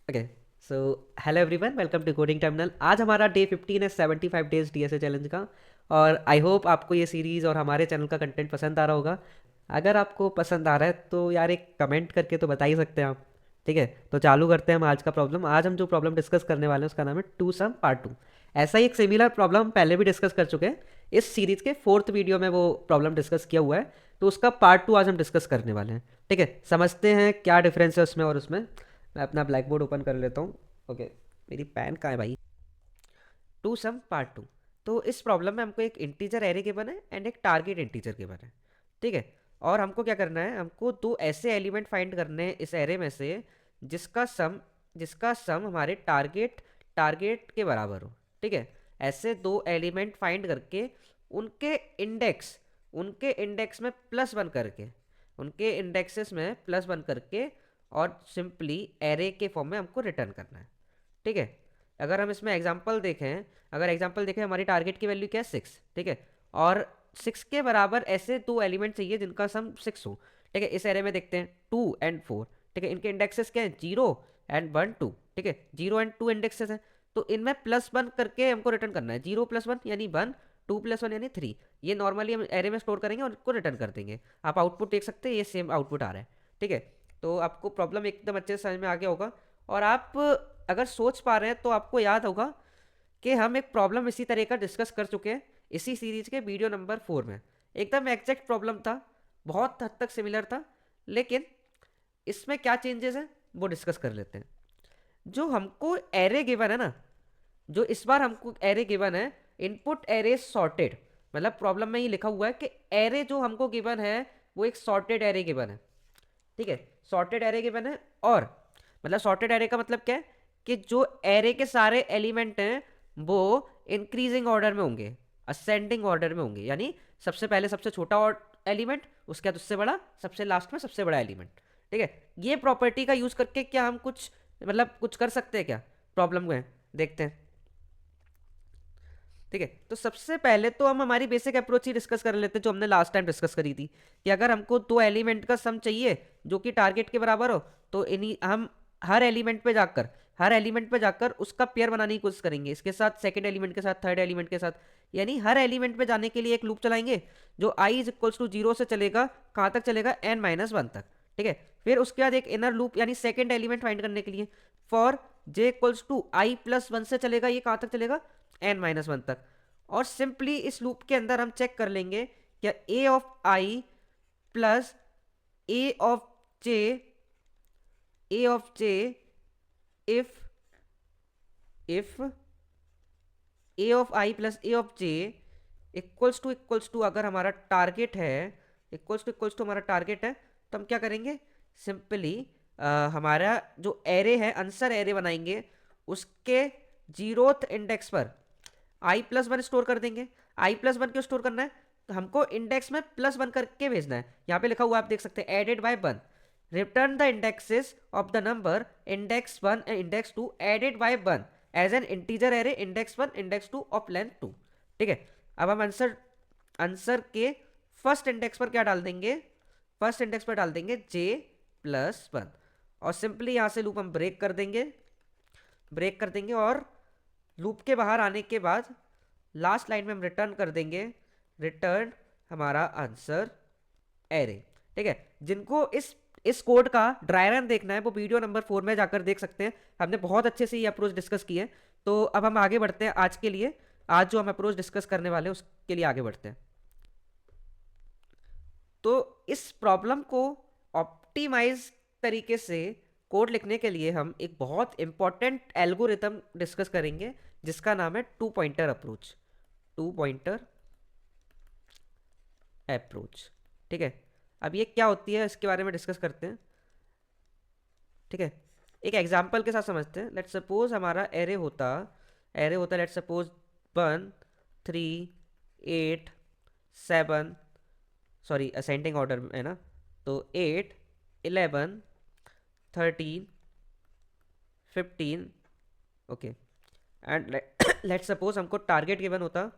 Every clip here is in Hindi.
Okay. So hello everyone, welcome to coding terminal. आज हमारा डे 15 है 75 डेज डीएसए चैलेंज का। और आई होप आपको ये सीरीज़ और हमारे चैनल का कंटेंट पसंद आ रहा होगा। अगर आपको पसंद आ रहा है तो यार एक कमेंट करके तो बता ही सकते हैं आप। ठीक है, तो चालू करते हैं हम आज का प्रॉब्लम। आज हम जो प्रॉब्लम डिस्कस करने वाले हैं उसका नाम है टू सम पार्ट टू। ऐसा ही एक सिमिलर प्रॉब्लम हम पहले भी डिस्कस कर चुके हैं। इस सीरीज़ के फोर्थ वीडियो में वो प्रॉब्लम डिस्कस किया हुआ है, तो उसका पार्ट टू आज हम डिस्कस करने वाले हैं। ठीक है, समझते हैं क्या डिफरेंस है उसमें और उसमें। मैं अपना ब्लैक बोर्ड ओपन कर लेता हूँ। ओके, मेरी पेन कहाँ है भाई। Two sum part two. तो इस प्रॉब्लम में हमको एक इंटीजर एरे गिवन है एंड एक टारगेट इंटीजर गिवन है। ठीक है, और हमको क्या करना है, हमको दो ऐसे एलिमेंट फाइंड करने हैं इस एरे में से जिसका सम जिसका सम हमारे टारगेट टारगेट के बराबर हो। ठीक है, ऐसे दो एलिमेंट फाइंड करके उनके इंडेक्स उनके इंडेक्स में प्लस वन करके उनके इंडेक्सेस में प्लस वन करके और सिंपली एरे के फॉर्म में हमको रिटर्न करना है। ठीक है, अगर हम इसमें एग्जांपल देखें हमारी टारगेट की वैल्यू क्या है 6। ठीक है, और 6 के बराबर ऐसे दो एलिमेंट चाहिए जिनका सम 6 हो। ठीक है, इस एरे में देखते हैं 2 एंड 4। ठीक है, इनके इंडेक्सेस क्या है 0 एंड 1 2। ठीक है, 0 एंड 2 इंडेक्सेस हैं, तो इनमें प्लस वन करके हमको रिटर्न करना है। 0+1 यानी 1, 2+1 यानी 3। ये नॉर्मली हम एरे में स्टोर करेंगे और इसको रिटर्न कर देंगे। आप आउटपुट देख सकते हैं, ये सेम आउटपुट आ रहा है। ठीक है, तो आपको प्रॉब्लम एकदम अच्छे से समझ में आ गया होगा। और आप अगर सोच पा रहे हैं तो आपको याद होगा कि हम एक प्रॉब्लम इसी तरह का डिस्कस कर चुके हैं इसी सीरीज के वीडियो नंबर 4 में। एकदम एग्जैक्ट प्रॉब्लम था, बहुत हद तक सिमिलर था, लेकिन इसमें क्या चेंजेस हैं वो डिस्कस कर लेते हैं। जो हमको एरे गिवन है ना, जो इस बार हमको एरे गिवन है, इनपुट एरे सॉर्टेड, मतलब प्रॉब्लम में ही लिखा हुआ है कि एरे जो हमको गिवन है वो एक सॉर्टेड एरे गिवन है। ठीक है, सॉर्टेड एरे गिवन है, और मतलब सॉर्टेड एरे का मतलब क्या है कि जो एरे के सारे एलिमेंट हैं वो इंक्रीजिंग ऑर्डर में होंगे, असेंडिंग ऑर्डर में होंगे, यानी सबसे पहले सबसे छोटा एलिमेंट, उसके बाद उससे बड़ा, सबसे लास्ट में सबसे बड़ा एलिमेंट। ठीक है, ये प्रॉपर्टी का यूज करके क्या हम कुछ मतलब कुछ कर सकते हैं क्या प्रॉब्लम में, देखते हैं। ठीक है, तो सबसे पहले तो हम हमारी बेसिक अप्रोच ही डिस्कस कर लेते हैं जो हमने लास्ट टाइम डिस्कस करी थी, कि अगर हमको दो एलिमेंट का सम चाहिए जो कि टारगेट के बराबर हो, तो इन्हीं हम हर एलिमेंट पे जाकर उसका पेयर बनाने की कोशिश करेंगे, इसके साथ सेकंड एलिमेंट के साथ, थर्ड एलिमेंट के साथ। यानी हर एलिमेंट पे जाने के लिए एक लूप चलाएंगे जो आई इज इक्वल्स टू जीरो से चलेगा, कहाँ तक चलेगा, n-1 तक। ठीक है, फिर उसके बाद एक इनर लूप यानी सेकंड एलिमेंट फाइंड करने के लिए for j equals to i+1 से चलेगा, ये कहाँ तक चलेगा, n-1 तक। और सिंपली इस लूप के अंदर हम चेक कर लेंगे क्या a of i plus a of j a of j if a of i plus a of j equals to अगर हमारा टारगेट है, इक्वल्स टू हमारा टारगेट है, तो हम क्या करेंगे, सिंपली हमारा जो एरे है आंसर एरे बनाएंगे, उसके जीरोथ इंडेक्स पर i+1 स्टोर कर देंगे। i+1 क्यों स्टोर करना है, तो हमको इंडेक्स में +1 करके भेजना है। यहाँ पे लिखा हुआ आप देख सकते हैं, added by 1, return the indexes of the number index 1 and index 2 added by 1 as an integer array index 1 index 2 of length 2। ठीक है, अब हम आंसर आंसर के फर्स्ट इंडेक्स पर क्या डाल देंगे, फर्स्ट इंडेक्स पर डाल देंगे j+1, और सिंपली यहाँ से लूप हम ब्रेक कर देंगे और लूप के बाहर आने के बाद लास्ट लाइन में हम रिटर्न कर देंगे, रिटर्न हमारा आंसर एरे। ठीक है, जिनको इस कोड का ड्राई रन देखना है वो वीडियो नंबर 4 में जाकर देख सकते हैं, हमने बहुत अच्छे से ये अप्रोच डिस्कस की है। तो अब हम आगे बढ़ते हैं आज के लिए, आज जो हम अप्रोच डिस्कस करने वाले हैं उसके लिए आगे बढ़ते हैं। तो इस प्रॉब्लम को ऑप्टिमाइज तरीके से कोड लिखने के लिए हम एक बहुत इंपॉर्टेंट एल्गोरिथम डिस्कस करेंगे जिसका नाम है two pointer approach. Two pointer approach. ठीक है, अब ये क्या होती है इसके बारे में डिस्कस करते हैं। ठीक है, एक एग्जांपल के साथ समझते हैं। लेट्स सपोज हमारा एरे होता let's suppose 1 3 8 7, sorry ascending order है ना, तो 8 11 13 15। ओके, एंड लेट्स सपोज हमको टारगेट गिवन होता,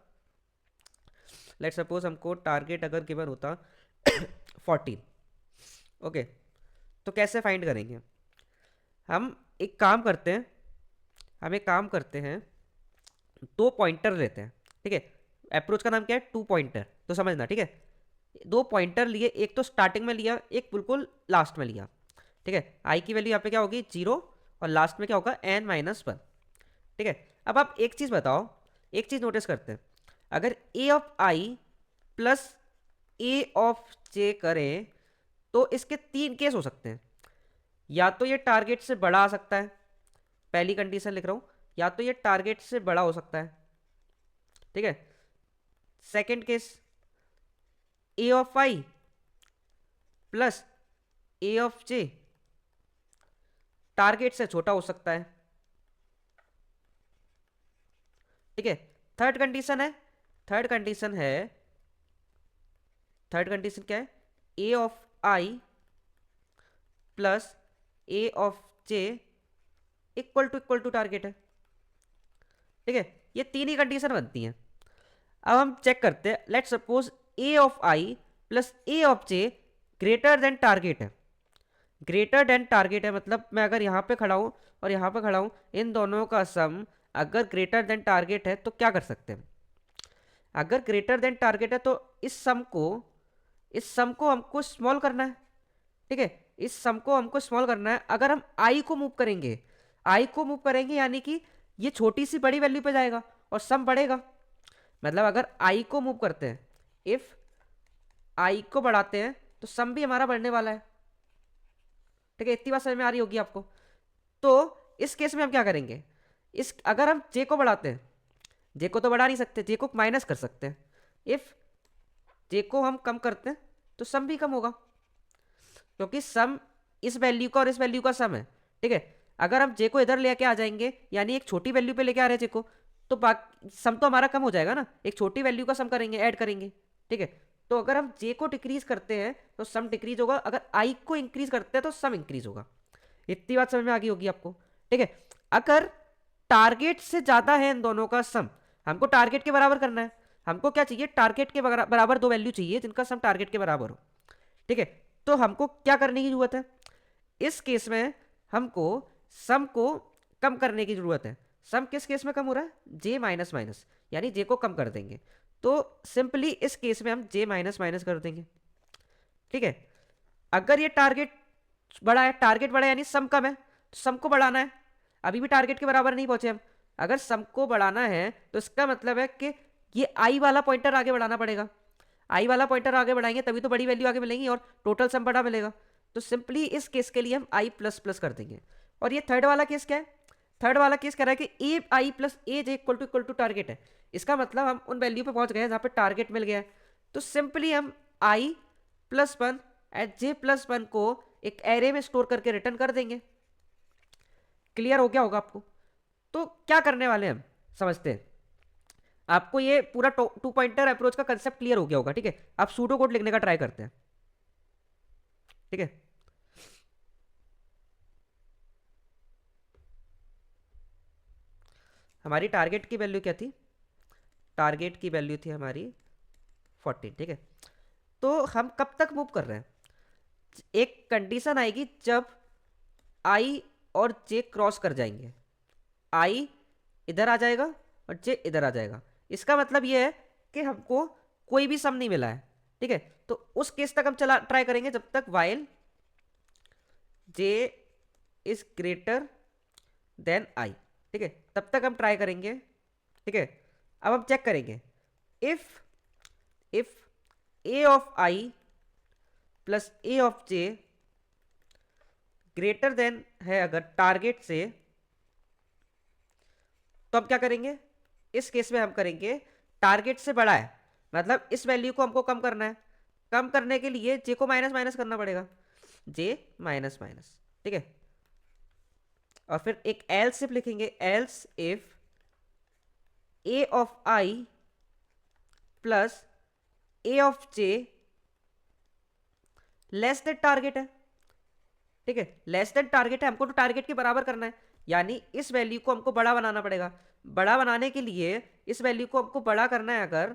लेट्स सपोज हमको टारगेट अगर गिवन होता 14। ओके, तो कैसे फाइंड करेंगे हम, एक काम करते हैं, हम एक काम करते हैं, 2 पॉइंटर लेते हैं, ठीक है। अप्रोच का नाम क्या है, 2 पॉइंटर, तो समझना, ठीक है। 2 पॉइंटर लिए, एक तो स्टार्टिंग में लिया, एक बिल्कुल लास्ट में लिया, ठीक है। आई की वैल्यू यहाँ पे क्या होगी, 0, और लास्ट में क्या होगा, n-1, ठीक है। अब आप एक चीज़ बताओ, एक चीज़ नोटिस करते हैं, अगर A of I plus A of J करें तो इसके 3 केस हो सकते हैं। या तो ये टारगेट से बड़ा आ सकता है, पहली कंडीशन लिख रहा हूं, या तो ये टारगेट से बड़ा हो सकता है, ठीक है। Second case, A of I plus A of J target से छोटा हो सकता है, ठीक है। थर्ड कंडीशन है, थर्ड कंडीशन है, थर्ड कंडीशन क्या है, A of I plus A of J equal to target है, ठीक है। ये तीन ही कंडीशन बनती हैं। अब हम चेक करते हैं, let suppose A of I plus A of J greater than target है। ग्रेटर देन टारगेट है मतलब मैं अगर यहाँ पे खड़ा हूँ और यहाँ पे खड़ा हूँ, इन दोनों का सम अगर ग्रेटर देन टारगेट है तो क्या कर सकते हैं, अगर ग्रेटर देन टारगेट है तो इस सम को हमको स्मॉल करना है, ठीक है। इस सम को हमको स्मॉल करना है। अगर हम आई को मूव करेंगे, आई को मूव करेंगे यानी कि ये छोटी सी बड़ी वैल्यू पे जाएगा और सम बढ़ेगा। मतलब अगर आई को मूव करते हैं, इफ आई को बढ़ाते हैं तो सम भी हमारा बढ़ने वाला है, ठीक है। इतनी बात समझ में आ रही होगी आपको। तो इस केस में हम क्या करेंगे, इस अगर हम जे को बढ़ाते हैं, जे को तो बढ़ा नहीं सकते, जे को माइनस कर सकते हैं। इफ जे को हम कम करते हैं तो सम भी कम होगा, क्योंकि सम इस वैल्यू का और इस वैल्यू का सम है, ठीक है। अगर हम जे को इधर लेके आ जाएंगे यानी एक छोटी वैल्यू पे लेके आ रहे हैं जे को, तो बाकी सम तो हमारा कम हो जाएगा ना, एक छोटी वैल्यू का सम करेंगे, ऐड करेंगे, ठीक है। तो अगर हम जे को डिक्रीज करते हैं तो सम डिक्रीज होगा, अगर आई को इंक्रीज करते हैं तो सम इंक्रीज होगा। इतनी बात समझ में आ गई होगी आपको, ठीक है। अगर टारगेट से ज्यादा है इन दोनों का सम, हमको टारगेट के बराबर करना है, हमको क्या चाहिए, टारगेट के बराबर दो वैल्यू चाहिए जिनका सम टारगेट के बराबर हो, ठीक है। तो हमको क्या करने की जरूरत है, इस केस में हमको सम को कम करने की जरूरत है। सम किस केस में कम हो रहा है, जे माइनस माइनस, यानी जे को कम कर देंगे। तो सिंपली इस केस में हम जे माइनस माइनस कर देंगे, ठीक है। अगर ये टारगेट बड़ा है, टारगेट बड़ा है यानी सम कम है, तो सम को बढ़ाना है। अभी भी टारगेट के बराबर नहीं पहुंचे हम, अगर सम को बढ़ाना है तो इसका मतलब है कि ये आई वाला पॉइंटर आगे बढ़ाना पड़ेगा। आई वाला पॉइंटर आगे बढ़ाएंगे तभी तो बड़ी वैल्यू आगे मिलेंगी और टोटल सम बड़ा मिलेगा। तो सिंपली इस केस के लिए हम आई प्लस प्लस कर देंगे। और ये थर्ड वाला केस क्या है, थर्ड वाला केस कह रहा है कि A I plus A J equal to target है। इसका मतलब हम उन वैल्यू पे पहुंच गए हैं जहां पे टारगेट मिल गया है। तो सिंपली हम आई प्लस वन एट जे प्लस वन को एक एरे में स्टोर करके रिटर्न कर देंगे। क्लियर हो गया होगा आपको। तो क्या करने वाले हैं हम, समझते हैं। आपको ये पूरा 2 पॉइंटर अप्रोच का कंसेप्ट क्लियर हो गया होगा, ठीक है। आप सूडो कोड लिखने का ट्राई करते हैं, ठीक है। हमारी टारगेट की वैल्यू क्या थी, टारगेट की वैल्यू थी हमारी 14, ठीक है। तो हम कब तक मूव कर रहे हैं, एक कंडीशन आएगी जब आई और जे क्रॉस कर जाएंगे, आई इधर आ जाएगा और जे इधर आ जाएगा। इसका मतलब ये है कि हमको कोई भी सम नहीं मिला है, ठीक है। तो उस केस तक हम चला ट्राई करेंगे जब तक while J is greater than I, ठीक है, तब तक हम ट्राई करेंगे, ठीक है। अब हम चेक करेंगे, if if A of I plus A of J greater then है अगर टारगेट से, तो हम क्या करेंगे, इस केस में हम करेंगे टारगेट से बड़ा है, मतलब इस वैल्यू को हमको कम करना है। कम करने के लिए जे को माइनस माइनस करना पड़ेगा, जे माइनस माइनस, ठीक है। और फिर एक एल्स इफ लिखेंगे, else if A of I plus A of J less than target है, ठीक है। लेस देन टारगेट है, हमको तो टारगेट के बराबर करना है, यानी इस वैल्यू को हमको बड़ा बनाना पड़ेगा। बड़ा बनाने के लिए इस वैल्यू को हमको बड़ा करना है अगर,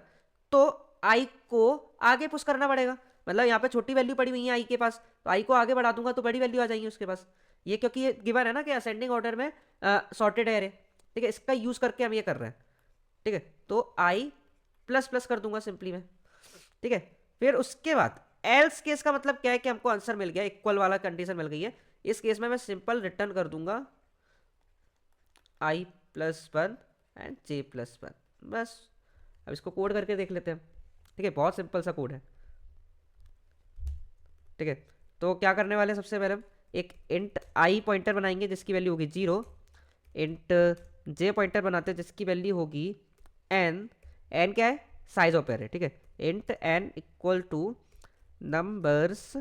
तो आई को आगे पुश करना पड़ेगा। मतलब यहाँ पे छोटी वैल्यू पड़ी हुई है आई के पास, तो आई को आगे बढ़ा दूंगा तो बड़ी वैल्यू आ जाएगी उसके पास। ये क्योंकि ये गिवन है ना कि असेंडिंग ऑर्डर में सॉर्टेड एरे, ठीक है, इसका यूज करके हम ये कर रहे हैं, ठीक है। तो आई प्लस प्लस कर दूंगा सिंपली मैं, ठीक है। फिर उसके बाद एल्स केस का मतलब क्या है कि हमको आंसर मिल गया, इक्वल वाला कंडीशन मिल गई है। इस केस में मैं सिंपल रिटर्न कर दूंगा i plus one and j plus one, बस। अब इसको कोड करके देख लेते हैं, ठीक है, बहुत सिंपल सा कोड है, ठीक है। तो क्या करने वाले हैं, सबसे पहले हम एक इंट आई पॉइंटर बनाएंगे जिसकी वैल्यू होगी 0, इंट जे पॉइंटर बनाते हैं जिसकी वैल्यू होगी एन। एन क्या है, साइज ऑफ एरे, ठीक है। Int N equal to numbers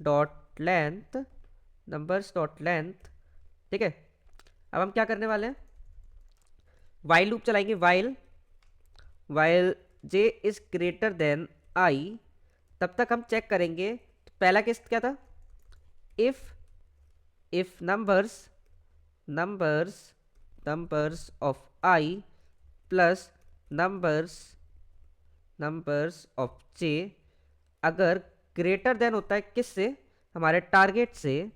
dot length, numbers dot length, ठीक है। अब हम क्या करने वाले हैं, वाइल लूप चलाएंगे, while while J is greater than I. तब तक हम चेक करेंगे, तो पहला केस क्या था, if if numbers numbers of I plus numbers numbers of j अगर ग्रेटर देन होता है किससे, हमारे टारगेट से,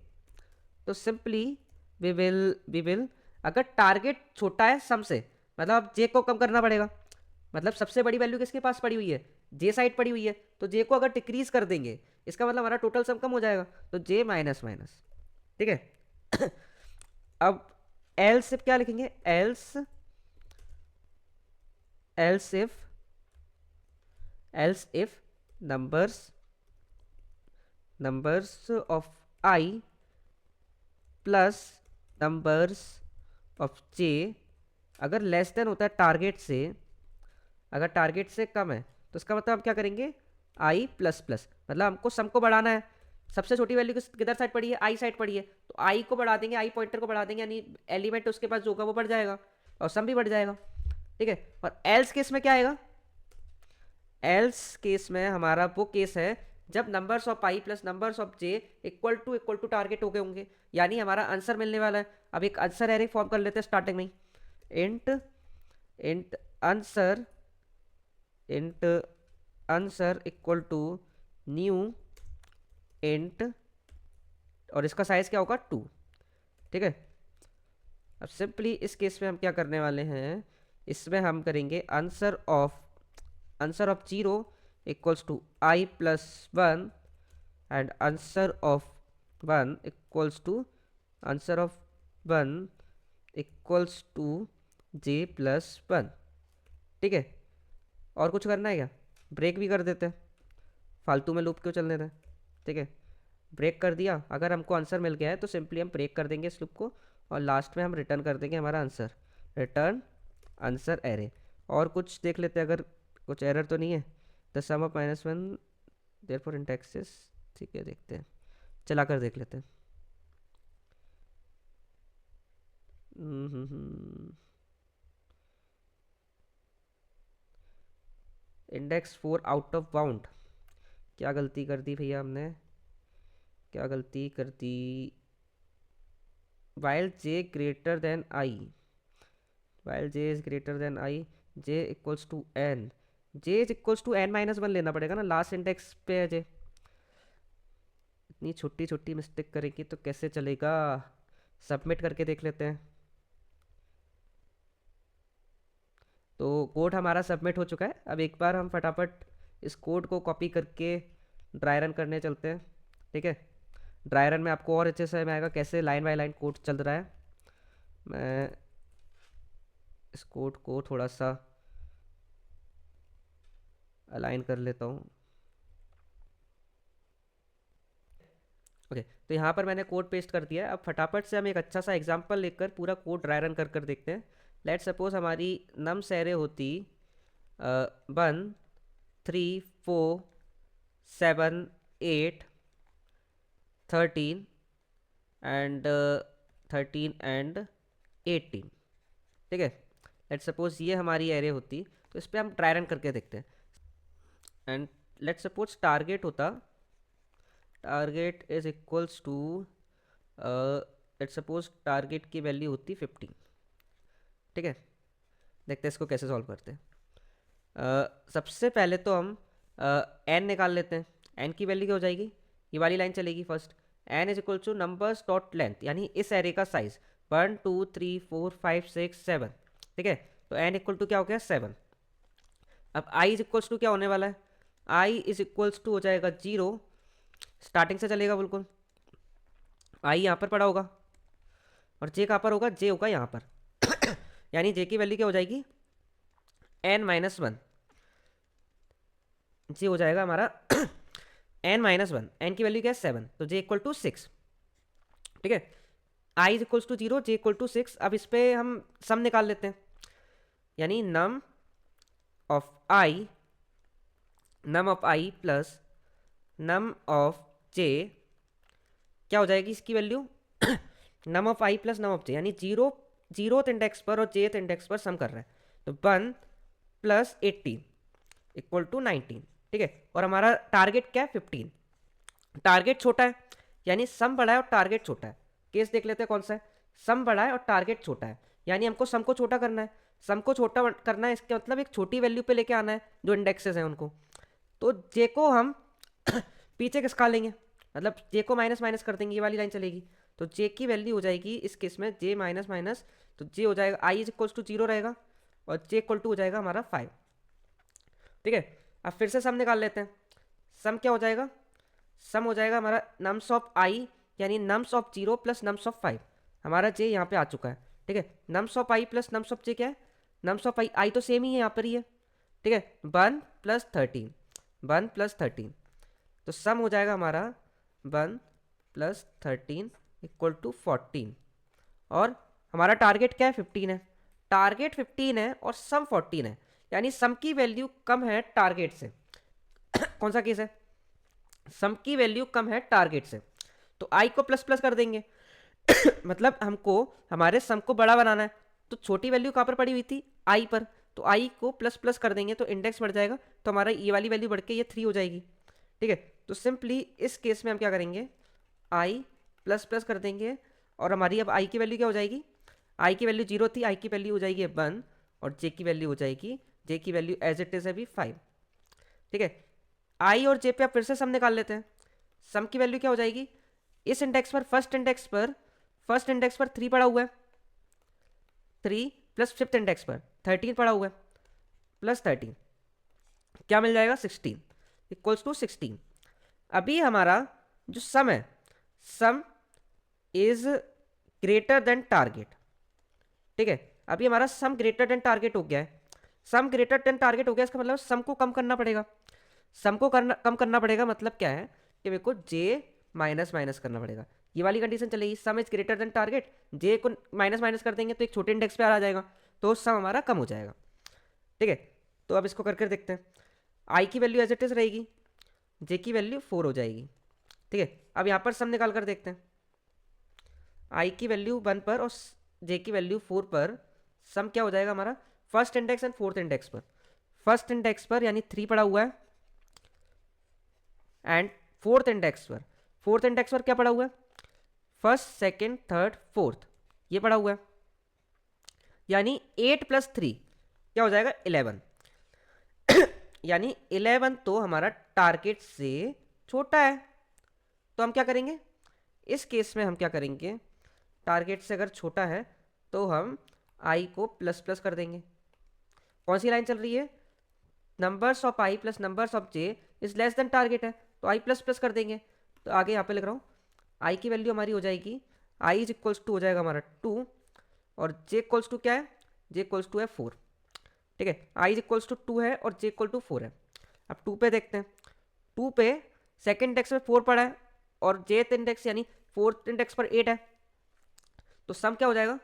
तो सिंपली वी विल अगर टारगेट छोटा है सम से, मतलब जे को कम करना पड़ेगा, मतलब सबसे बड़ी वैल्यू किसके पास पड़ी हुई है, जे साइड पड़ी हुई है, तो जे को अगर डिक्रीज कर देंगे इसका मतलब हमारा टोटल सम कम हो जाएगा, तो जे माइनस माइनस, ठीक है। अब एल्स इफ क्या लिखेंगे, else else if else if numbers numbers of I plus numbers of j अगर लेस देन होता है टारगेट से, अगर टारगेट से कम है, तो इसका मतलब हम क्या करेंगे, आई प्लस प्लस, मतलब हमको सम को बढ़ाना है। सबसे छोटी वैल्यू किधर साइड पड़ी है, आई साइड पड़ी है, तो आई को बढ़ा देंगे, आई पॉइंटर को बढ़ा देंगे, यानी एलिमेंट उसके पास जो होगा वो बढ़ जाएगा और सम भी बढ़ जाएगा, ठीक है। और एल्स केस में क्या आएगा, एल्स केस में हमारा वो केस है जब numbers of I plus numbers of J equal to target हो गए होंगे, यानी हमारा आंसर मिलने वाला है। अब एक आंसर एरे फॉर्म कर लेते हैं स्टार्टिंग में ही, int int answer int answer equal to new int, और इसका साइज क्या होगा 2, ठीक है। अब सिंपली इस केस में हम क्या करने वाले हैं, इसमें हम करेंगे answer of 0 equals to I plus one and answer of 1 equals to answer of 1 equals to J plus one, ठीक है। और कुछ करना है क्या, ब्रेक भी कर देते हैं, फालतू में लूप क्यों चलने दें, ठीक है। ब्रेक कर दिया, अगर हमको आंसर मिल गया है तो सिंपली हम ब्रेक कर देंगे इस लूप को, और लास्ट में हम रिटर्न कर देंगे हमारा आंसर, रिटर्न आंसर एरे। और कुछ देख लेते हैं, अगर कुछ एरर तो नहीं है, the sum of minus one there for in axis, ठीक है, देखते हैं, चला कर देख लेते हैं। इंडेक्स 4 आउट ऑफ बाउंड, क्या गलती कर दी भैया हमने, क्या गलती कर दी, while j greater than i, while J is greater than i, j equals to n, j is equals to n minus one लेना पड़ेगा ना, लास्ट इंडेक्स पे है जे। इतनी छोटी छोटी मिस्टेक करेंगी तो कैसे चलेगा, सबमिट करके देख लेते हैं। तो कोड हमारा सबमिट हो चुका है। अब एक बार हम फटाफट इस कोड को कॉपी करके ड्राई रन करने चलते हैं, ठीक है। ड्राई रन में आपको और अच्छे से आएगा कैसे लाइन बाय लाइन कोड चल रहा है। मैं इस कोड को थोड़ा सा अलाइन कर लेता हूँ, ओके। तो यहाँ पर मैंने कोड पेस्ट कर दिया है। अब फटाफट से हम एक अच्छा सा एग्जांपल लेकर पूरा कोड ड्राई रन कर कर देखते हैं। लेट सपोज हमारी नम सैरे होती 1 3 4 7 8 13 एंड 13 एंड 18, ठीक है। लेट सपोज ये हमारी एरे होती, तो इस पर हम ड्राई रन करके देखते हैं। एंड लेट सपोज टारगेट होता, target is equals to, let suppose target की वैल्यू होती 15, ठीक है। देखते हैं इसको कैसे सॉल्व करते हैं। सबसे पहले तो हम एन निकाल लेते हैं। एन की वैल्यू क्या हो जाएगी, ये वाली लाइन चलेगी first, N is equal to numbers dot length, यानी इस एरे का साइज 1 2 3 4 5 6 7, ठीक है। तो एन इक्वल टू क्या हो गया 7। अब आई इज इक्वल्स टू क्या होने वाला है, आई इज इक्वल्स टू हो जाएगा 0, स्टार्टिंग से चलेगा बिल्कुल। आई यहाँ पर पड़ा होगा और जे कहाँ पर होगा, जे होगा यहाँ पर यानी जे की वैल्यू क्या हो जाएगी n-1, जे हो जाएगा हमारा n-1, एन की वैल्यू क्या है 7, तो जे इक्वल टू 6, ठीक है। I is equals to 0, j equal to 6। अब इस पर हम सम निकाल लेते हैं, यानी num of I plus num of j क्या हो जाएगी इसकी value num of I plus num of j, यानी जीरोथ इंडेक्स पर और जेथ इंडेक्स पर सम कर रहे हैं, तो 1 प्लस 18 इक्वल टू 19, ठीक है। और हमारा टारगेट क्या है 15, टारगेट छोटा है यानी सम बड़ा है और टारगेट छोटा है। केस देख लेते हैं कौन सा है, सम बड़ा है और टारगेट छोटा है, यानी हमको सम को छोटा करना है। सम को छोटा करना है इसका मतलब एक छोटी वैल्यू पे लेके आना है जो इंडेक्सेस हैं उनको। तो जे को हम पीछे खिसका लेंगे, मतलब जे को माइनस माइनस कर देंगे, ये वाली लाइन चलेगी। तो जे की वैल्यू हो जाएगी इस केस में जे माइनस माइनस, तो जे हो जाएगा आई इज इक्वल्स टू 0 रहेगा और जे इक्वल टू हो जाएगा हमारा 5, ठीक है। अब फिर से सम निकाल लेते हैं, सम क्या हो जाएगा, सम हो जाएगा हमारा नम्स ऑफ आई यानी nums of 0 plus nums of 5, हमारा जे यहाँ पे आ चुका है, ठीक है। Nums of I plus nums of j क्या है, नम्स ऑफ आई तो सेम ही है यहाँ पर ही है, ठीक है। 1 प्लस 13, 1 प्लस 13, तो सम हो जाएगा हमारा 1 प्लस 13 इक्वल टू 14, और हमारा टारगेट क्या है 15 है, टारगेट 15 है और सम 14 है, यानी सम की वैल्यू कम है टारगेट से कौन सा केस है, सम की वैल्यू कम है टारगेट से, तो आई को प्लस प्लस कर देंगे मतलब हमको हमारे सम को बड़ा बनाना है, तो छोटी वैल्यू कहाँ पर पड़ी हुई थी आई पर, तो आई को प्लस प्लस कर देंगे तो इंडेक्स बढ़ जाएगा, तो हमारा ये वाली वैल्यू बढ़ के ये 3 हो जाएगी, ठीक है। तो सिंपली इस केस में हम क्या करेंगे, आई प्लस प्लस कर देंगे और हमारी अब आई की वैल्यू क्या हो जाएगी, आई की वैल्यू 0 थी, आई की वैल्यू हो जाएगी 1 और जे की वैल्यू हो जाएगी, जे की वैल्यू एज इट इज है अभी 5, ठीक है। आई और जे पे आप फिर से सम निकाल लेते हैं, सम की वैल्यू क्या हो जाएगी, इस इंडेक्स पर फर्स्ट इंडेक्स पर 3 पड़ा हुआ है, 3 प्लस फिफ्थ इंडेक्स पर 13 पड़ा हुआ है, प्लस 13 क्या मिल जाएगा 16 इक्वल्स टू 16। अभी हमारा जो सम है, सम इज ग्रेटर देन टारगेट, ठीक है। अभी हमारा सम ग्रेटर देन टारगेट हो गया है, सम ग्रेटर देन टारगेट हो गया, इसका मतलब सम को कम करना पड़ेगा, सम को कम करना पड़ेगा, मतलब क्या है कि मेरे को जे माइनस माइनस करना पड़ेगा, ये वाली कंडीशन चलेगी, sum is greater than target, j को माइनस माइनस कर देंगे तो एक छोटे इंडेक्स पे आ जाएगा, तो सम हमारा कम हो जाएगा, ठीक है। तो अब इसको करके देखते हैं, आई की वैल्यू एज इट इज रहेगी, जे की वैल्यू 4 हो जाएगी, ठीक है। अब यहाँ पर सम निकाल कर देखते हैं, आई की वैल्यू 1 पर और जे की वैल्यू 4 पर सम क्या हो जाएगा हमारा, first index and fourth index पर, फर्स्ट इंडेक्स पर यानी 3 पड़ा हुआ है एंड फोर्थ इंडेक्स पर क्या पड़ा हुआ है, फर्स्ट सेकेंड थर्ड फोर्थ, ये पड़ा हुआ है, यानी 8 प्लस 3 क्या हो जाएगा 11 यानी 11 तो हमारा टारगेट से छोटा है, तो हम क्या करेंगे इस केस में, हम क्या करेंगे टारगेट से अगर छोटा है तो हम आई को प्लस प्लस कर देंगे। कौन सी लाइन चल रही है, numbers of I plus numbers of J is less than target है, तो आई प्लस प्लस कर देंगे। तो आगे यहाँ पे लिख रहा हूँ, आई की वैल्यू हमारी हो जाएगी, आई इज इक्वल्स टू हो जाएगा हमारा 2 और जे इक्वल्स टू क्या है, जे इक्वल्स टू है 4, ठीक है। आई इज इक्वल्स टू 2 है और जे इक्वल टू 4 है। अब 2 पे देखते हैं, 2 पे सेकेंड इंडेक्स में 4 पड़ा है और जेथ इंडेक्स यानी फोर्थ इंडेक्स पर 8 है, तो सम क्या हो जाएगा,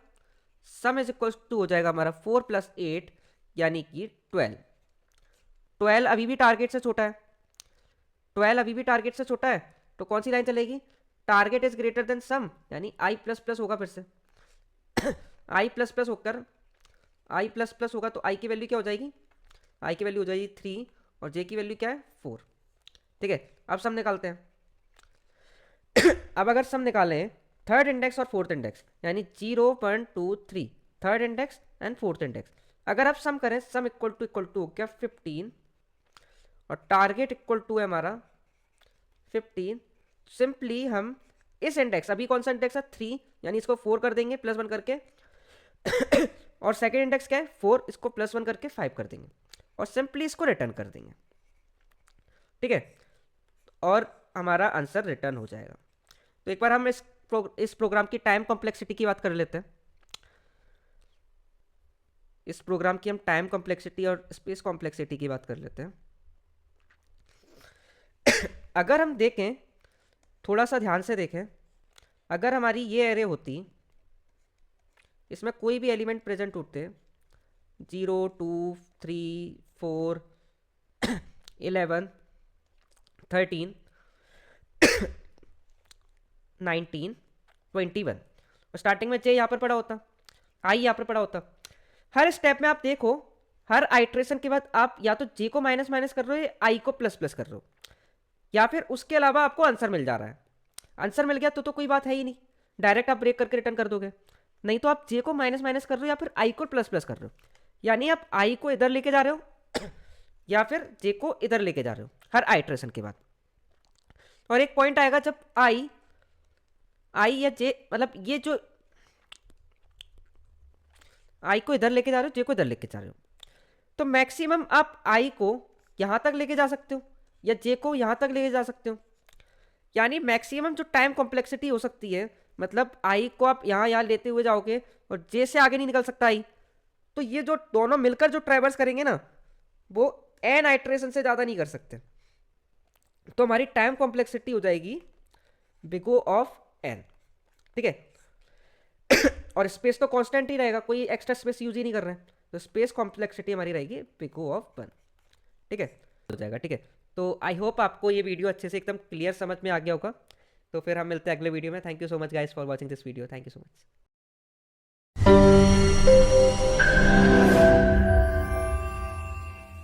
सम इज इक्वल्स टू हो जाएगा हमारा 4 प्लस 8 यानी कि 12। 12 अभी भी टारगेट से छोटा है, 12 अभी भी टारगेट से छोटा है, तो कौन सी लाइन चलेगी, target is greater then some, यानी आई प्लस प्लस होगा फिर से आई प्लस प्लस होकर आई प्लस प्लस होगा, तो आई की वैल्यू क्या हो जाएगी, आई की वैल्यू हो जाएगी 3 और जे की वैल्यू क्या है 4, ठीक है। अब सम निकालते हैं अब अगर सम निकालें थर्ड इंडेक्स और फोर्थ इंडेक्स यानी 0 1 2 3 third index and fourth index, अगर आप सम करें, सम इक्वल टू हो गया 15 और टारगेट इक्वल टू है हमारा 15, सिंपली हम इस इंडेक्स, अभी कौन सा इंडेक्स है 3, यानी इसको 4 कर देंगे +1 करके और सेकेंड इंडेक्स क्या है 4, इसको +1 करके 5 कर देंगे और सिंपली इसको रिटर्न कर देंगे, ठीक है, और हमारा आंसर रिटर्न हो जाएगा। तो एक बार हम इस प्रोग्राम की टाइम कॉम्प्लेक्सिटी की बात कर लेते हैं। इस प्रोग्राम की हम टाइम कॉम्प्लेक्सिटी और स्पेस कॉम्प्लेक्सिटी की बात कर लेते हैं। अगर हम देखें, थोड़ा सा ध्यान से देखें, अगर हमारी ये एरे होती, इसमें कोई भी एलिमेंट प्रेजेंट होते 0 2 3 4 11 13 19 21 और स्टार्टिंग में जे यहाँ पर पड़ा होता, आई यहाँ पर पड़ा होता। हर स्टेप में आप देखो, हर आइट्रेशन के बाद आप या तो जे को माइनस माइनस कर रहे हो या आई को प्लस प्लस कर रहे हो, या फिर उसके अलावा आपको आंसर मिल जा रहा है। आंसर मिल गया तो कोई बात है ही नहीं, डायरेक्ट आप ब्रेक करके रिटर्न कर दोगे। नहीं तो आप जे को माइनस माइनस कर रहे हो या फिर आई को प्लस प्लस कर रहे हो, यानी आप आई को इधर लेके जा रहे हो या फिर जे को इधर लेके जा रहे हो हर आइट्रेशन के बाद। और एक पॉइंट आएगा जब आई या जे, मतलब ये जो आई को इधर लेके जा रहे हो, जे को इधर लेके जा रहे हो, तो मैक्सिमम आप आई को यहां तक लेके जा सकते हो या जे को यहां तक लेके जा सकते हो। यानी मैक्सिमम जो टाइम कॉम्प्लेक्सिटी हो सकती है, मतलब आई को आप यहाँ लेते हुए जाओगे और जे से आगे नहीं निकल सकता आई, तो ये जो दोनों मिलकर जो ट्रैवर्स करेंगे ना, वो एन आइट्रेशन से ज़्यादा नहीं कर सकते। तो हमारी टाइम कॉम्प्लेक्सिटी हो जाएगी बिग O ऑफ एन, ठीक है और स्पेस तो कांस्टेंट ही रहेगा, कोई एक्स्ट्रा स्पेस यूज ही नहीं कर रहे हैं, तो स्पेस कॉम्प्लेक्सिटी हमारी रहेगी बिग O ऑफ 1, ठीक है, हो जाएगा, ठीक है। तो आई होप आपको ये वीडियो अच्छे से एकदम क्लियर समझ में आ गया होगा। तो फिर हम मिलते हैं अगले वीडियो में। Thank you so much guys for watching this video, thank you so much.